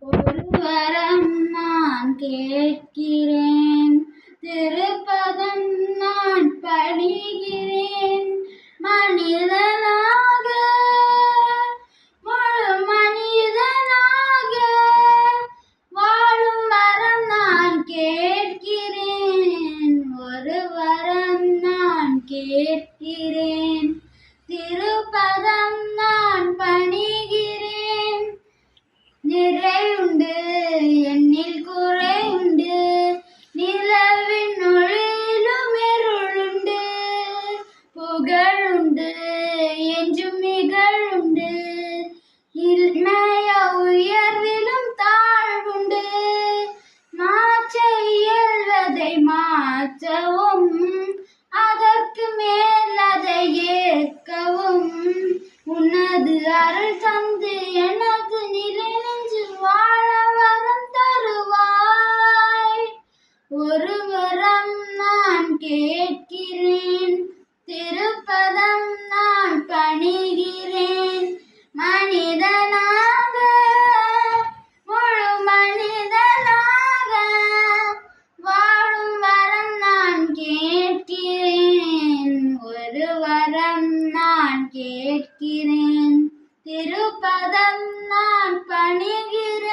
ஒரு வரம் நான் கேட்கிறேன், திருப்பதம் நான் பணிகிறேன். மனிதனாக, முழு மனிதனாக வாழும் வரம் நான் கேட்கிறேன். ஒரு வரம் நான் கேட்கிறேன், திருப்பதம் நான் பணிகிறேன். நிறையுண்டு என்னில் குறையுண்டு, நிலவின் ஒளியிலும் இருளுண்டு. புகழுண்டு என்றும் நிகழுண்டு, இன்மைய உயர்விலும் தாழ்வுண்டு. மாற்ற இயல்வதை மாற்றவும், அதற்கு மேல் அதை ஏற்கவும், உனது அருள் தந்து எனது நிலை நெஞ்சில் வாழ வரம் தருவாய். ஒரு வரம் நான் கேட்கிறேன், திருப்பதம் நான் பணிகிறேன். மனிதனாக, முழு மனிதனாக வாழும் வரம் நான் கேட்கிறேன். ஒரு வரம் நான் கேட்கிறேன், திருப்பதம் நான் பணிகிறேன்.